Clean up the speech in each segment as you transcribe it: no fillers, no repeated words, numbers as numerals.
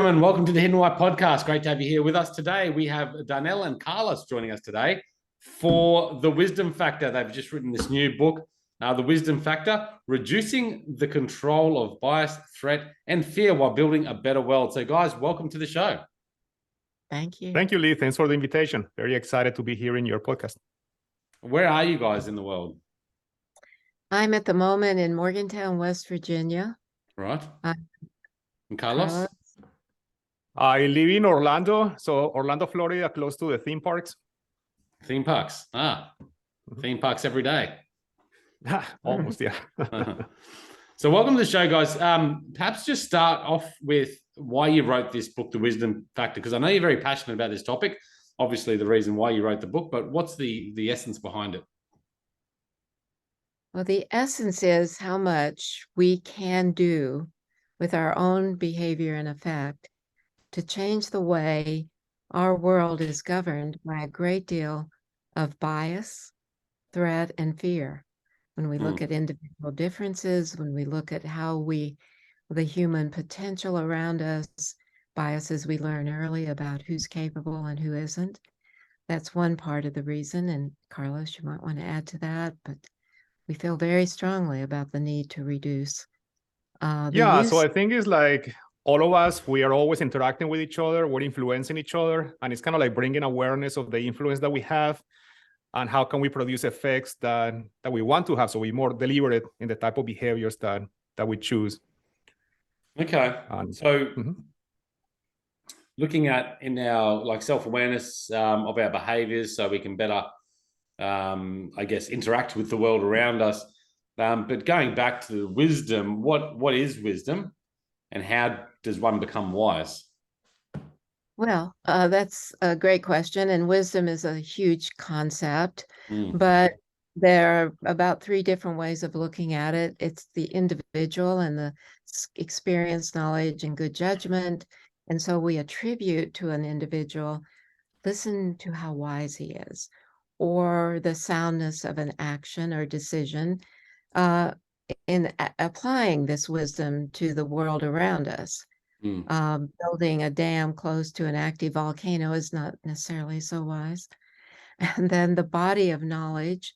And welcome to the Hidden Why podcast. Great to have you here with us today. We have Darnell and Carlos joining us today for The Wisdom Factor. They've just written this new book, The Wisdom Factor, Reducing the Control of Bias, Threat, and Fear While Building a Better World. So, guys, welcome to the show. Thank you. Thank you, Lee. Thanks for the invitation. Very excited to be here in your podcast. Where are you guys in the world? I'm at the moment in Morgantown, West Virginia. Right. And Carlos? I live in Orlando, so Orlando, Florida, close to the theme parks. Theme parks. Theme parks every day. Almost, yeah. So welcome to the show, guys. Perhaps just start off with why you wrote this book, The Wisdom Factor, because I know you're very passionate about this topic. Obviously, the reason why you wrote the book, but what's the essence behind it? Well, the essence is how much we can do with our own behavior and effect to change the way our world is governed by a great deal of bias, threat, and fear. When we look at individual differences, when we look at how the human potential around us, biases we learn early about who's capable and who isn't. That's one part of the reason. And Carlos, you might want to add to that, but we feel very strongly about the need to reduce So I think it's like all of us, we are always interacting with each other, we're influencing each other, and it's kind of like bringing awareness of the influence that we have and how can we produce effects that we want to have, so we're more deliberate in the type of behaviors that we choose. Okay. Looking at in our self-awareness of our behaviors so we can better, interact with the world around us. But going back to the wisdom, what is wisdom and how does one become wise? Well, that's a great question. And wisdom is a huge concept, but there are about three different ways of looking at it. It's the individual and the experience, knowledge, and good judgment. And so we attribute to an individual, listen to how wise he is, or the soundness of an action or decision in applying this wisdom to the world around us. Building a dam close to an active volcano is not necessarily so wise. And then the body of knowledge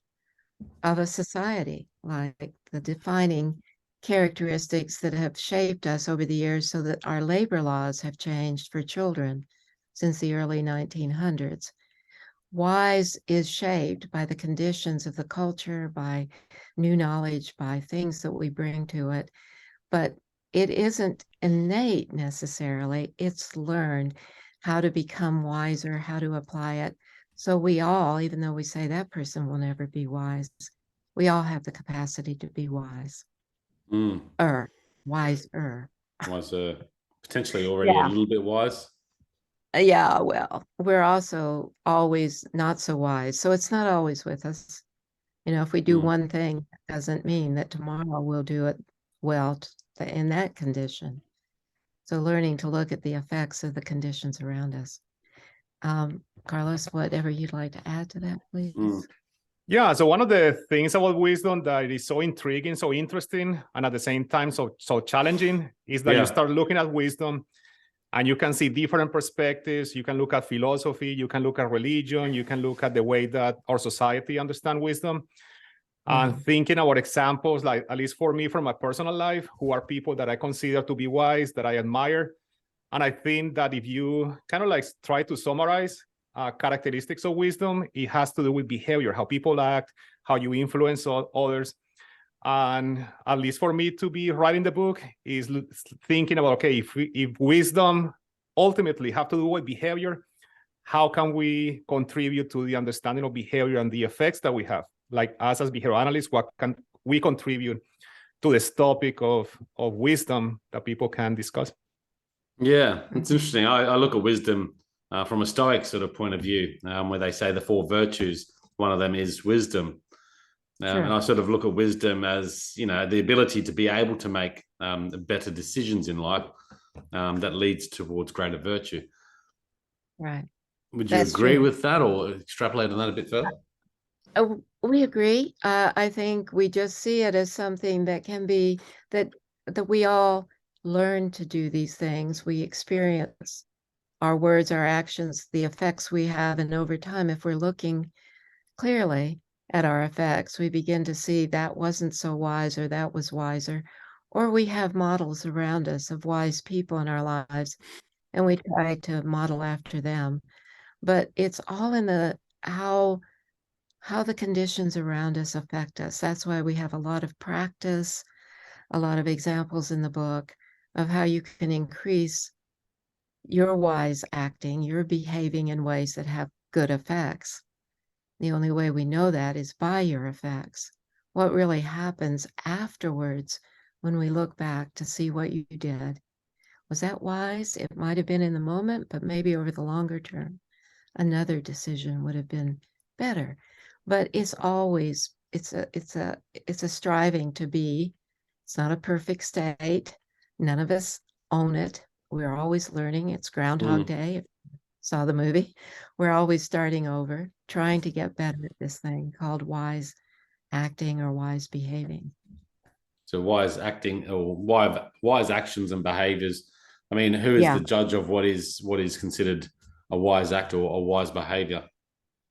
of a society, like the defining characteristics that have shaped us over the years so that our labor laws have changed for children since the early 1900s. Wise is shaped by the conditions of the culture, by new knowledge, by things that we bring to it. But it isn't innate necessarily. It's learned how to become wiser, how to apply it. So we all, even though we say that person will never be wise, we all have the capacity to be wise. Wiser. Wiser. Potentially already a little bit wise. Yeah, well, we're also always not so wise. So it's not always with us. If we do one thing, it doesn't mean that tomorrow we'll do it well in that condition. So learning to look at the effects of the conditions around us. Carlos, whatever you'd like to add to that, please. So one of the things about wisdom that is so intriguing, so interesting, and at the same time so challenging is that you start looking at wisdom and you can see different perspectives. You can look at philosophy, you can look at religion, you can look at the way that our society understands wisdom. And thinking about examples, like at least for me from my personal life, who are people that I consider to be wise, that I admire. And I think that if you kind of like try to summarize characteristics of wisdom, it has to do with behavior, how people act, how you influence others. And at least for me to be writing the book is thinking about, okay, if wisdom ultimately have to do with behavior, how can we contribute to the understanding of behavior and the effects that we have? Like us as behavioral analysts, what can we contribute to this topic of wisdom that people can discuss? Yeah, it's interesting. I look at wisdom from a Stoic sort of point of view, where they say the four virtues, one of them is wisdom. And I sort of look at wisdom as, the ability to be able to make better decisions in life that leads towards greater virtue. Right. Would you agree with that or extrapolate on that a bit further? We agree. I think we just see it as something that can be that we all learn to do these things. We experience our words, our actions, the effects we have. And over time, if we're looking clearly at our effects, we begin to see that wasn't so wise or that was wiser. Or we have models around us of wise people in our lives, and we try to model after them. But it's all in the how the conditions around us affect us. That's why we have a lot of practice, a lot of examples in the book of how you can increase your wise acting, your behaving in ways that have good effects. The only way we know that is by your effects. What really happens afterwards when we look back to see what you did. Was that wise? It might have been in the moment, but maybe over the longer term, another decision would have been better. But it's always, it's a striving to be. It's not a perfect state. None of us own it. We're always learning. It's Groundhog Day. Saw the movie. We're always starting over, trying to get better at this thing called wise acting or wise behaving. So wise acting or wise actions and behaviors. I mean, who is the judge of what is considered a wise act or a wise behavior?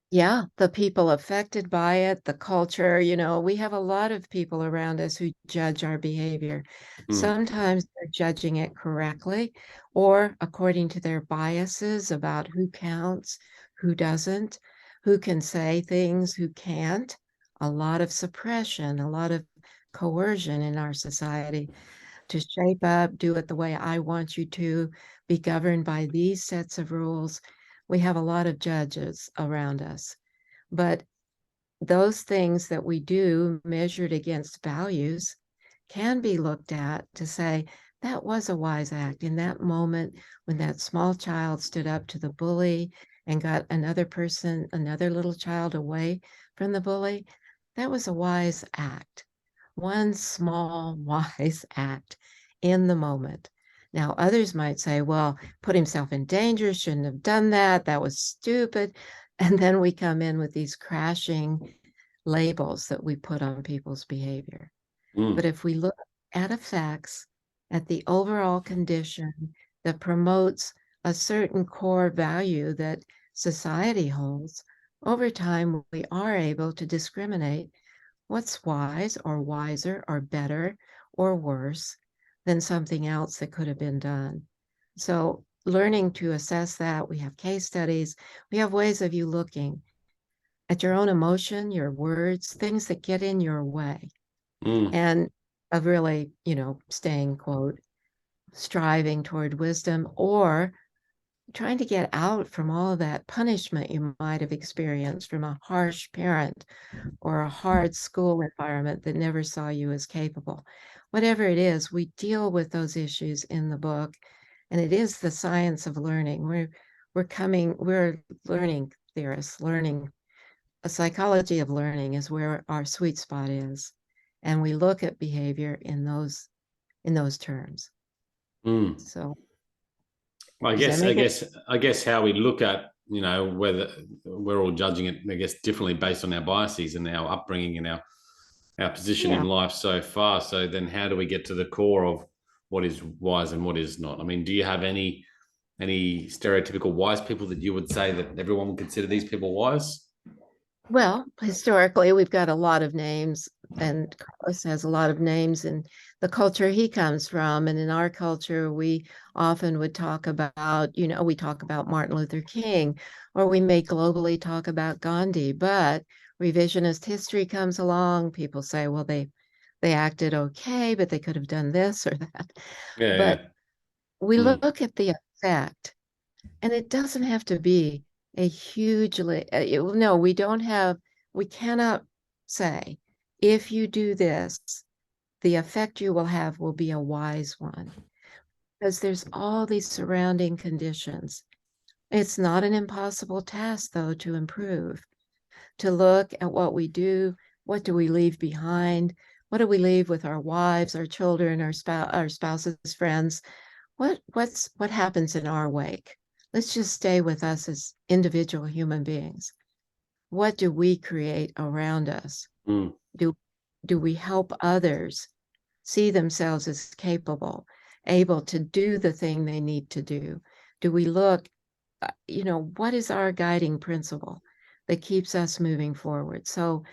Yeah, the people affected by it, the culture, we have a lot of people around us who judge our behavior. Sometimes they're judging it correctly or according to their biases about who counts, who doesn't, who can say things, who can't. A lot of suppression, a lot of coercion in our society to shape up, do it the way I want you to, be governed by these sets of rules. We have a lot of judges around us, but those things that we do measured against values can be looked at to say, that was a wise act in that moment when that small child stood up to the bully and got another person, another little child away from the bully. That was a wise act. One small wise act in the moment. Now, others might say, well, put himself in danger, shouldn't have done that. That was stupid. And then we come in with these crashing labels that we put on people's behavior. But if we look at effects, at the overall condition that promotes a certain core value that society holds, over time, we are able to discriminate what's wise or wiser or better or worse than something else that could have been done. So learning to assess that, we have case studies, we have ways of you looking at your own emotion, your words, things that get in your way, and of really, staying, quote, striving toward wisdom or trying to get out from all of that punishment you might have experienced from a harsh parent or a hard school environment that never saw you as capable. Whatever it is, we deal with those issues in the book, and it is the science of learning. We're learning theorists, learning a psychology of learning is where our sweet spot is, and we look at behavior in those terms. So I guess how we look at, whether we're all judging it, I guess, differently based on our biases and our upbringing and our position in life so far. So then how do we get to the core of what is wise and what is not? I mean, do you have any stereotypical wise people that you would say that everyone would consider these people wise? Well, historically, we've got a lot of names, and Carlos has a lot of names in the culture he comes from. And in our culture, we often would talk about, we talk about Martin Luther King, or we may globally talk about Gandhi, but revisionist history comes along. People say, well, they acted okay, but they could have done this or that. But we look at the effect, and it doesn't have to be a hugely, no, we cannot say, if you do this, the effect you will have will be a wise one, because there's all these surrounding conditions. It's not an impossible task, though, to improve, to look at what we do, what do we leave behind, what do we leave with our wives, our children, our spouses, friends, what happens in our wake. Let's just stay with us as individual human beings. What do we create around us? Do we help others see themselves as capable? able to do the thing they need to do? Do we look, what is our guiding principle that keeps us moving forward? So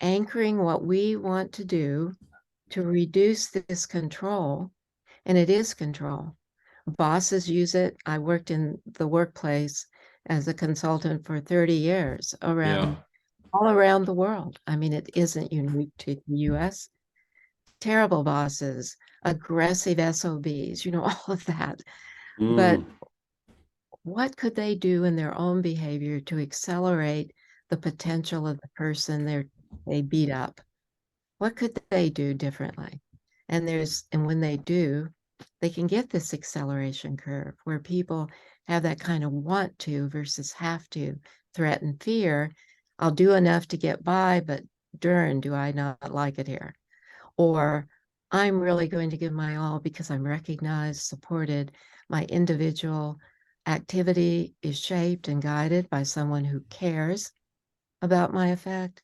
anchoring what we want to do to reduce this control, and it is control. Bosses use it. I worked in the workplace as a consultant for 30 years all around the world. I mean, it isn't unique to the US. Terrible bosses, aggressive SOBs, all of that. But what could they do in their own behavior to accelerate the potential of the person they beat up? What could they do differently? And when they do, they can get this acceleration curve where people have that kind of want to versus have to, threat and fear. I'll do enough to get by, but darn, do I not like it here? Or I'm really going to give my all because I'm recognized, supported. My individual activity is shaped and guided by someone who cares about my effect.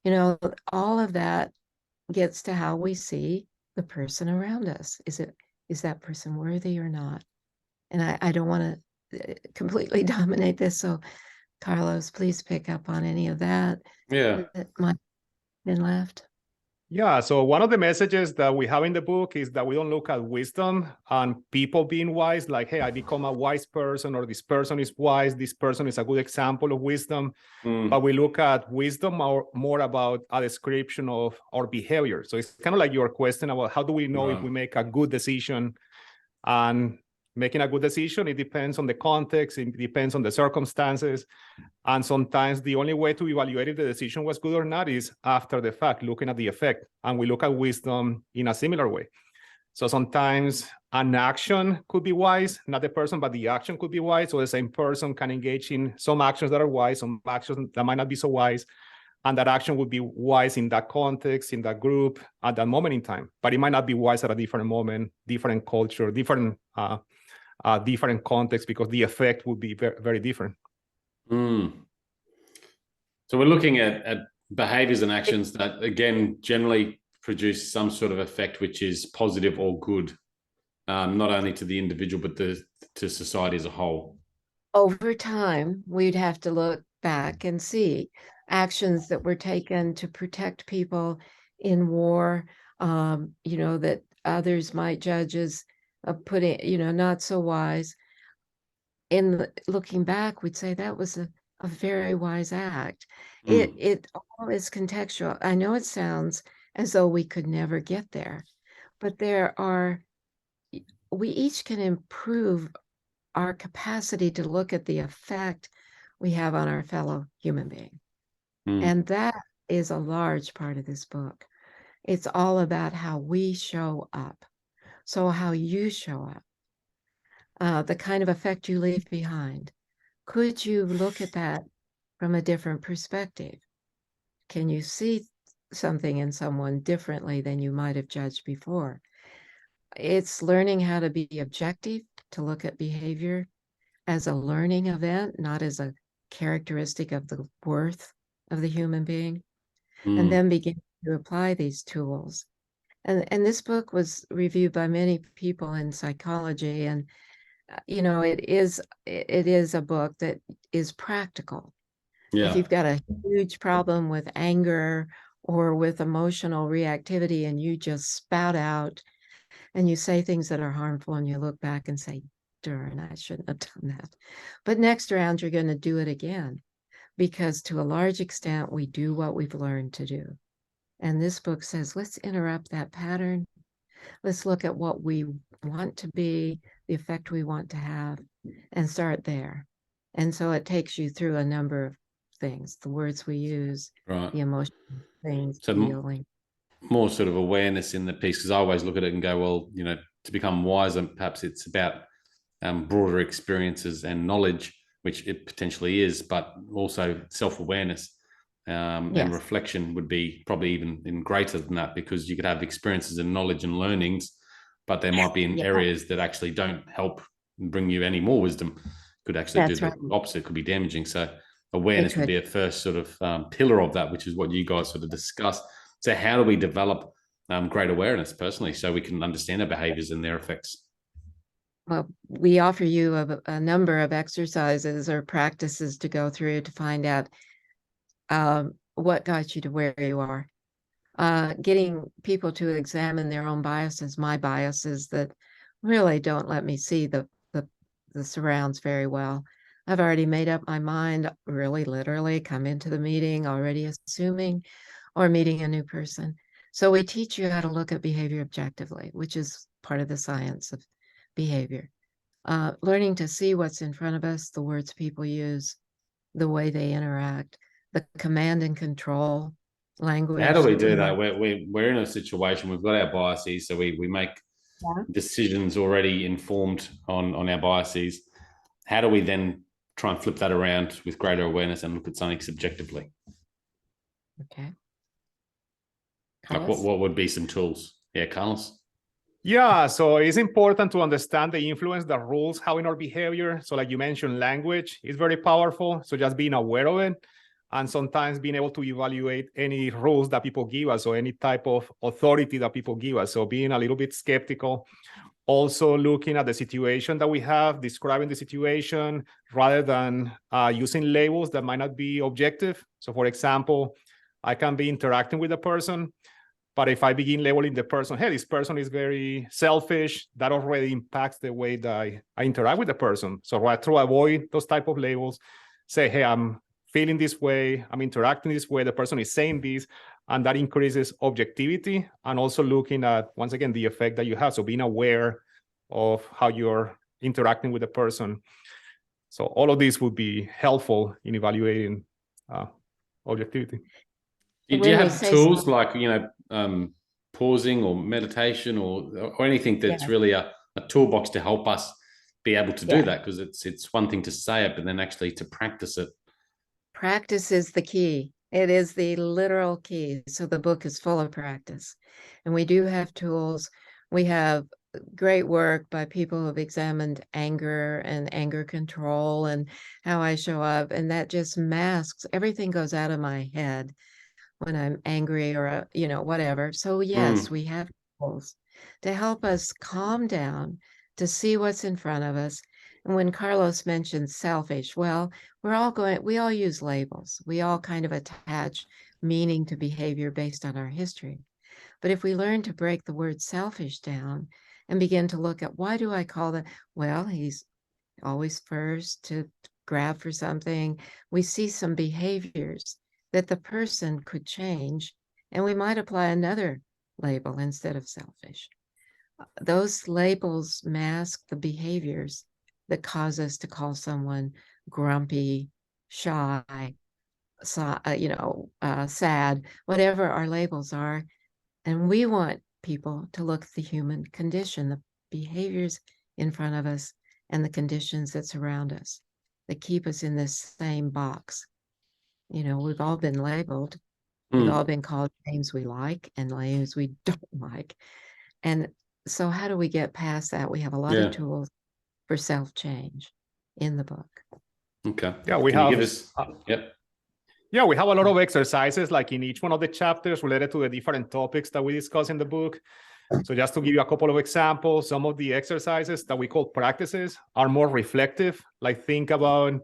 All of that gets to how we see the person around us. Is that person worthy or not? And I don't want to completely dominate this. So Carlos, please pick up on any of that. Yeah. That might have been left. Yeah, so one of the messages that we have in the book is that we don't look at wisdom and people being wise, like, hey, I become a wise person, or this person is wise, this person is a good example of wisdom. But we look at wisdom more about a description of our behavior. So it's kind of like your question about how do we know if we make a good decision? And making a good decision, it depends on the context, it depends on the circumstances. And sometimes the only way to evaluate if the decision was good or not is after the fact, looking at the effect. And we look at wisdom in a similar way. So sometimes an action could be wise, not the person, but the action could be wise. So the same person can engage in some actions that are wise, some actions that might not be so wise. And that action would be wise in that context, in that group, at that moment in time. But it might not be wise at a different moment, different culture, different context, because the effect would be very, very different. So we're looking at behaviors and actions that, again, generally produce some sort of effect which is positive or good, not only to the individual, but to society as a whole. Over time, we'd have to look back and see actions that were taken to protect people in war, that others might judge as putting, not so wise. Looking back, we'd say that was a very wise act. It all is contextual. I know it sounds as though we could never get there, but we each can improve our capacity to look at the effect we have on our fellow human being. And that is a large part of this book. It's all about how we show up. So how you show up, the kind of effect you leave behind. Could you look at that from a different perspective? Can you see something in someone differently than you might have judged before? It's learning how to be objective, to look at behavior as a learning event, not as a characteristic of the worth of the human being, and then begin to apply these tools. And this book was reviewed by many people in psychology, and it is a book that is practical. If you've got a huge problem with anger or with emotional reactivity and you just spout out and you say things that are harmful and you look back and say, darn, I shouldn't have done that. But next round, you're going to do it again, because to a large extent, we do what we've learned to do. And this book says, let's interrupt that pattern. Let's look at what we want to be, the effect we want to have, and start there. And so it takes you through a number of things, the words we use, the emotional things, feeling. More sort of awareness in the piece, because I always look at it and go, well, to become wiser, perhaps it's about broader experiences and knowledge, which it potentially is, but also self-awareness and reflection would be probably even greater than that, because you could have experiences and knowledge and learnings, but they might be in areas that actually don't help bring you any more wisdom. Could actually do the opposite, could be damaging. So awareness would be a first sort of pillar of that, which is what you guys sort of discussed. So how do we develop great awareness personally so we can understand our behaviors and their effects? Well, we offer you a number of exercises or practices to go through to find out what got you to where you are. Getting people to examine their own biases, my biases that really don't let me see the surrounds very well. I've already made up my mind, really literally come into the meeting already assuming or meeting a new person. So we teach you how to look at behavior objectively, which is part of the science of behavior. Learning to see what's in front of us, the words people use, the way they interact, the command and control language. How do we do that? We're in a situation, we've got our biases, so we make decisions already informed on our biases. How do we then try and flip that around with greater awareness and look at something subjectively? Okay. Like what would be some tools? Yeah, Carlos? Yeah, so it's important to understand the influence that rules having our behavior. So like you mentioned, language is very powerful. So just being aware of it and sometimes being able to evaluate any rules that people give us or any type of authority that people give us. So being a little bit skeptical. Also looking at the situation that we have, describing the situation rather than using labels that might not be objective. So for example, I can be interacting with a person, but if I begin labeling the person, hey, this person is very selfish, that already impacts the way that I interact with the person. So I try to avoid those type of labels, say, hey, I'm feeling this way, I'm interacting this way, the person is saying this, and that increases objectivity and also looking at, once again, the effect that you have. So being aware of how you're interacting with the person. So all of these would be helpful in evaluating objectivity. Do you have tools like, pausing or meditation or anything that's really a toolbox to help us be able to do that? Because it's one thing to say it, but then actually to practice it. Practice is the key. It is the literal key. So the book is full of practice. And we do have tools. We have great work by people who have examined anger and anger control and how I show up. And that just masks, everything goes out of my head when I'm angry or, whatever. So yes, we have tools to help us calm down, to see what's in front of us. And when Carlos mentioned selfish, well, we all use labels. We all kind of attach meaning to behavior based on our history. But if we learn to break the word selfish down and begin to look at why do I call that? Well, he's always first to grab for something. We see some behaviors that the person could change, and we might apply another label instead of selfish. Those labels mask the behaviors that cause us to call someone grumpy, shy, sad, whatever our labels are. And we want people to look at the human condition, the behaviors in front of us, and the conditions that surround us that keep us in this same box. We've all been labeled. We've all been called names we like and names we don't like. And so how do we get past that? We have a lot of tools for self-change in the book. Okay. Yeah, we have a lot of exercises like in each one of the chapters related to the different topics that we discuss in the book. So just to give you a couple of examples, some of the exercises that we call practices are more reflective. Like think about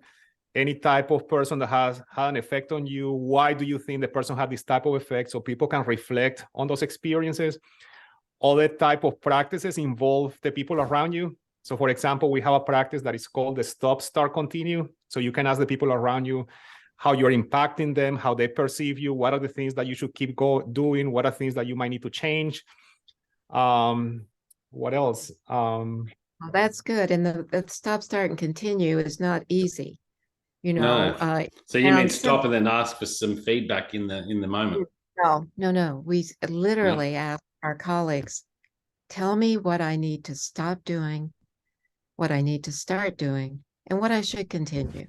any type of person that has had an effect on you. Why do you think the person had this type of effect? So people can reflect on those experiences. Other type of practices involve the people around you. So for example, we have a practice that is called the stop, start, continue. So you can ask the people around you how you're impacting them, how they perceive you, what are the things that you should keep doing, what are things that you might need to change. What else? Well, that's good. And the stop, start, and continue is not easy. So you mean stop and then ask for some feedback in the moment? No. We literally ask our colleagues, tell me what I need to stop doing, what I need to start doing, and what I should continue.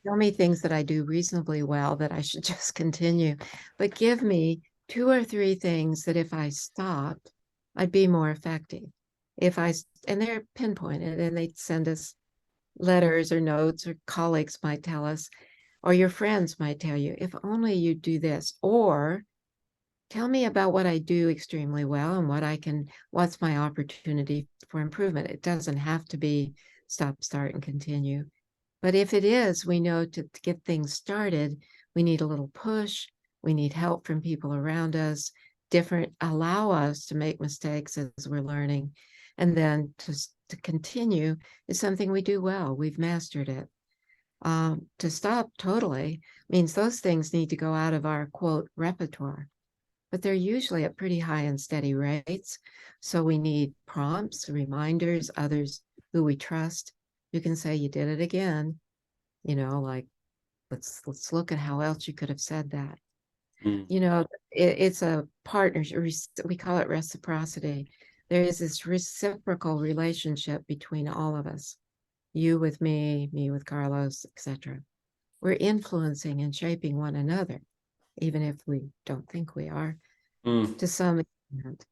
Tell me things that I do reasonably well that I should just continue, but give me 2 or 3 things that if I stopped, I'd be more effective. And they're pinpointed and they'd send us letters or notes, or colleagues might tell us, or your friends might tell you, if only you do this, or tell me about what I do extremely well and what's my opportunity for improvement. It doesn't have to be stop, start, and continue. But if it is, we know to get things started, we need a little push. We need help from people around us, allow us to make mistakes as we're learning. And then to continue is something we do well. We've mastered it. To stop totally means those things need to go out of our, quote, repertoire. But they're usually at pretty high and steady rates. So we need prompts, reminders, others who we trust. You can say, you did it again. You know, like, let's look at how else you could have said that. You know, it's a partnership. We call it reciprocity. There is this reciprocal relationship between all of us. You with me with Carlos, etc. We're influencing and shaping one another, even if we don't think we are, to some extent.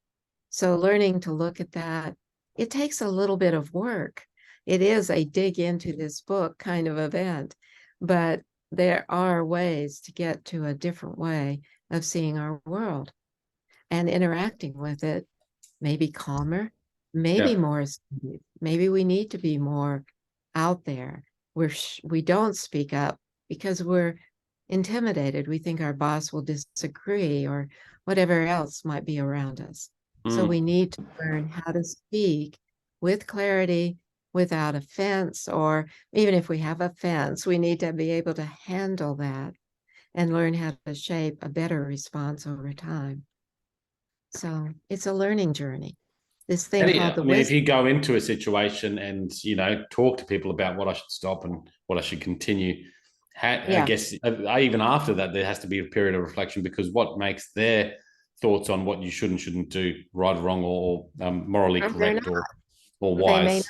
So learning to look at that, it takes a little bit of work. It is a dig into this book kind of event, but there are ways to get to a different way of seeing our world and interacting with it, maybe calmer, maybe more, maybe we need to be more out there. We don't speak up because we're intimidated. We think our boss will disagree or whatever else might be around us. So we need to learn how to speak with clarity, without offense, or even if we have offense, we need to be able to handle that and learn how to shape a better response over time. So it's a learning journey. This thing called the if you go into a situation and, you know, talk to people about what I should stop and what I should continue, I guess even after that, there has to be a period of reflection, because what makes their thoughts on what you should and shouldn't do right or wrong or morally correct or wise.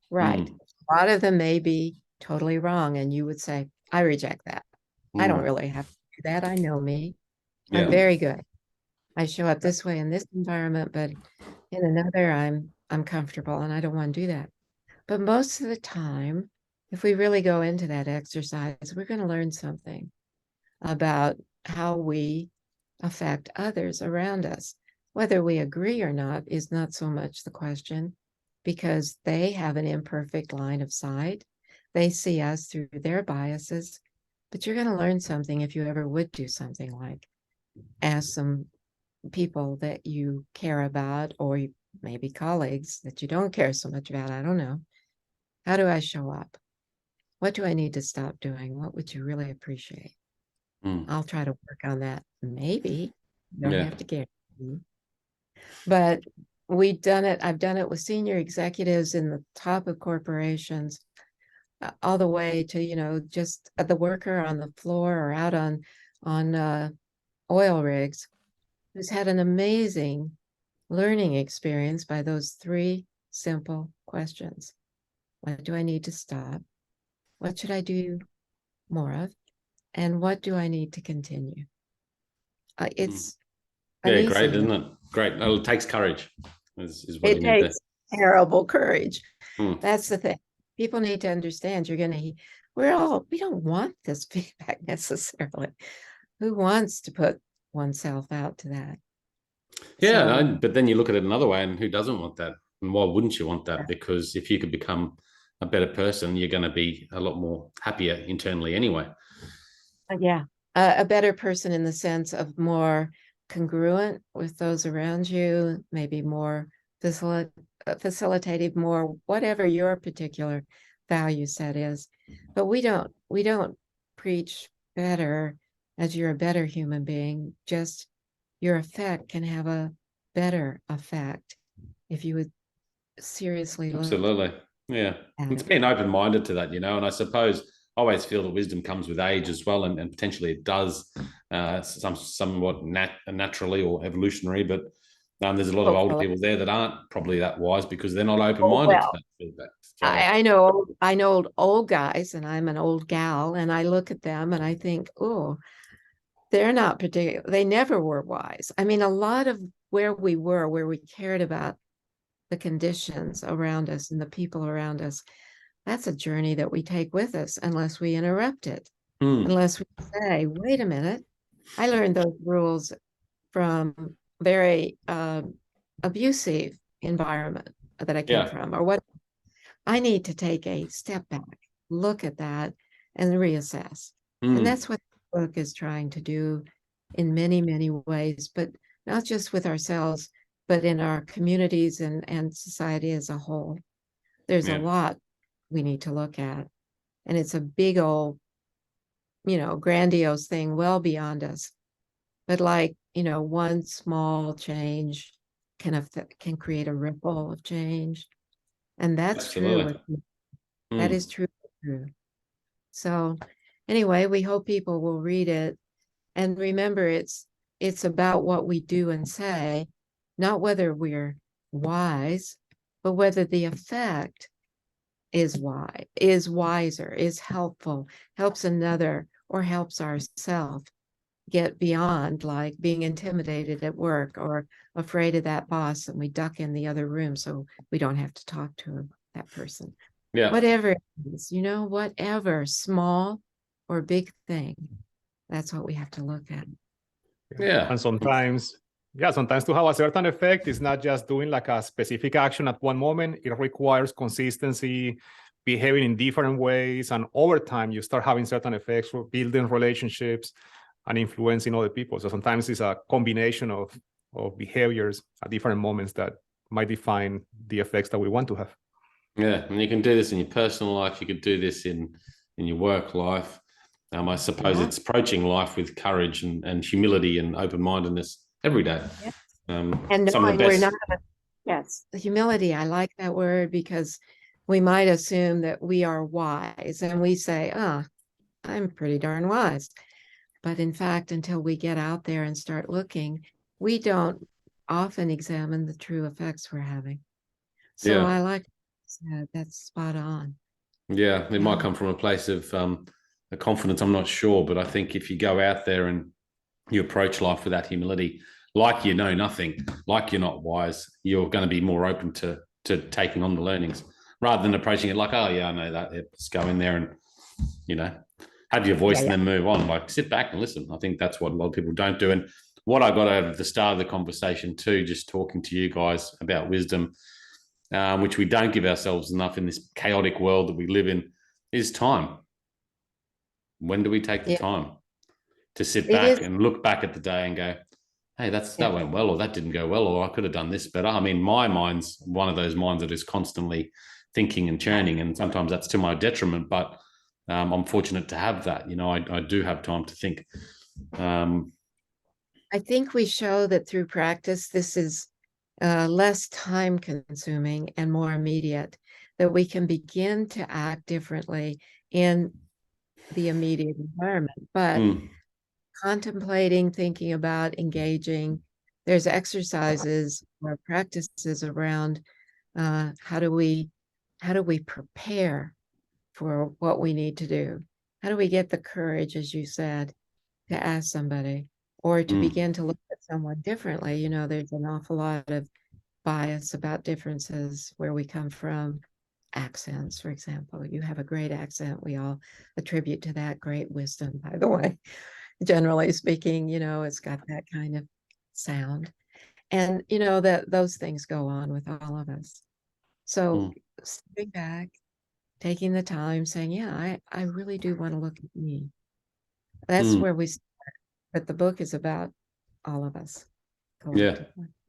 Right. A lot of them may be totally wrong. And you would say, I reject that. I don't really have to do that. I know me. I'm very good. I show up this way in this environment, but in another, I'm comfortable and I don't want to do that. But most of the time, if we really go into that exercise, we're going to learn something about how we affect others around us. Whether we agree or not is not so much the question, because they have an imperfect line of sight. They see us through their biases. But you're going to learn something if you ever would do something like ask some people that you care about, or maybe colleagues that you don't care so much about. I don't know. How do I show up? What do I need to stop doing? What would you really appreciate? I'll try to work on that. Maybe you don't have to guarantee. But we've done it. I've done it with senior executives in the top of corporations, all the way to, you know, just the worker on the floor or out on oil rigs, who's had an amazing learning experience by those 3 simple questions. What do I need to stop? What should I do more of? And what do I need to continue? It's amazing. Great, isn't it? Great. It takes courage. Is what it takes terrible courage. That's the thing. People need to understand we don't want this feedback necessarily. Who wants to put oneself out to that? But then you look at it another way, and who doesn't want that? And why wouldn't you want that? Because if you could become a better person, you're going to be a lot more happier internally anyway. A better person in the sense of more congruent with those around you, maybe more facilitative, more whatever your particular value set is. But we don't preach better as you're a better human being. Just your effect can have a better effect if you would seriously look. Absolutely. It's being open-minded to that, you know. And I suppose I always feel that wisdom comes with age as well, and potentially it does somewhat naturally or evolutionary, but there's a lot of older people there that aren't probably that wise because they're not open-minded to that feedback. So, I know old guys, and I'm an old gal, and I look at them and I think, oh, they're not particular. They never were wise. I mean, a lot of where we cared about the conditions around us and the people around us, that's a journey that we take with us unless we interrupt it, unless we say, wait a minute, I learned those rules from very abusive environment that I came from, or what I need to take a step back, look at that, and reassess. And that's what the book is trying to do in many, many ways, but not just with ourselves, but in our communities and society as a whole. There's a lot we need to look at. And it's a big old, grandiose thing well beyond us. But like, one small change can create a ripple of change. And that's true. That is true. So anyway, we hope people will read it. And remember, it's about what we do and say, not whether we're wise, but whether the effect is wiser, is helpful, helps another, or helps ourselves get beyond like being intimidated at work or afraid of that boss and we duck in the other room so we don't have to talk to that person. Yeah. Whatever it is, whatever small or big thing, that's what we have to look at. Yeah. And sometimes to have a certain effect, it's not just doing like a specific action at one moment. It requires consistency, behaving in different ways. And over time, you start having certain effects for building relationships and influencing other people. So sometimes it's a combination of behaviors at different moments that might define the effects that we want to have. Yeah, and you can do this in your personal life. You could do this in your work life. I suppose it's approaching life with courage and humility and open-mindedness every day. Yeah. And knowing we're not, humility, I like that word because we might assume that we are wise and we say, I'm pretty darn wise. But in fact, until we get out there and start looking, we don't often examine the true effects we're having. So I like that's spot on. Yeah, it might come from a place of a confidence, I'm not sure, but I think if you go out there and you approach life with that humility, like you know nothing, like you're not wise, you're going to be more open to taking on the learnings rather than approaching it like, oh yeah, I know that. Let's go in there and, have your voice and then move on. Like sit back and listen. I think that's what a lot of people don't do. And what I got out of the start of the conversation too, just talking to you guys about wisdom, which we don't give ourselves enough in this chaotic world that we live in, is time. When do we take the time to sit back and look back at the day and go, hey, that went well, or that didn't go well, or I could have done this better. I mean, my mind's one of those minds that is constantly thinking and churning, and sometimes that's to my detriment, but I'm fortunate to have that. I do have time to think. I think we show that through practice, this is less time consuming and more immediate, that we can begin to act differently in the immediate environment, but contemplating, thinking about, engaging, there's exercises or practices around how do we prepare for what we need to do? How do we get the courage, as you said, to ask somebody or to begin to look at someone differently? There's an awful lot of bias about differences where we come from. Accents, for example. You have a great accent. We all attribute to that great wisdom, by the way. Generally speaking, it's got that kind of sound. And, that those things go on with all of us. So stepping back, taking the time, saying, yeah, I really do want to look at me. That's where we start. But the book is about all of us. Yeah,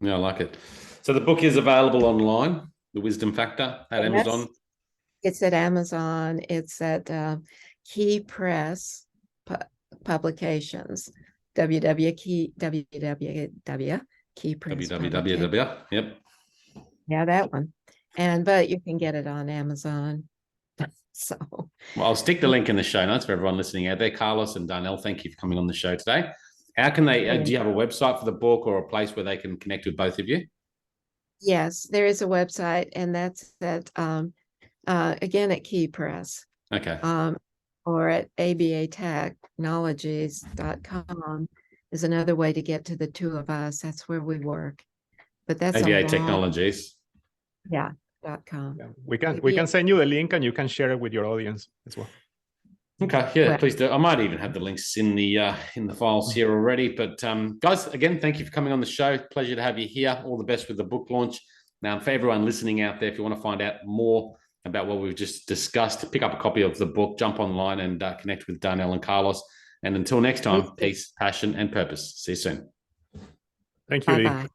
I like it. So the book is available online, The Wisdom Factor, at Amazon. It's at Amazon. It's at Key Press Publications. Key Press. Yep. Yeah, that one. But you can get it on Amazon. So, well, I'll stick the link in the show notes for everyone listening out there. Carlos and Darnell, thank you for coming on the show today. How can they? Do you have a website for the book or a place where they can connect with both of you? Yes, there is a website, and that's at again at Key Press. Okay. Or at abatechnologies.com is another way to get to the two of us. That's where we work. But that's ABA Technologies. Yeah. .com. Yeah. We can send you the link and you can share it with your audience as well. Okay, yeah, Well, please do. I might even have the links in the files here already. But guys, again, thank you for coming on the show. Pleasure to have you here. All the best with the book launch. Now, for everyone listening out there, if you want to find out more about what we've just discussed, pick up a copy of the book, jump online and connect with Darnell and Carlos. And until next time, peace, passion, and purpose. See you soon. Thank you, Lee. bye-bye.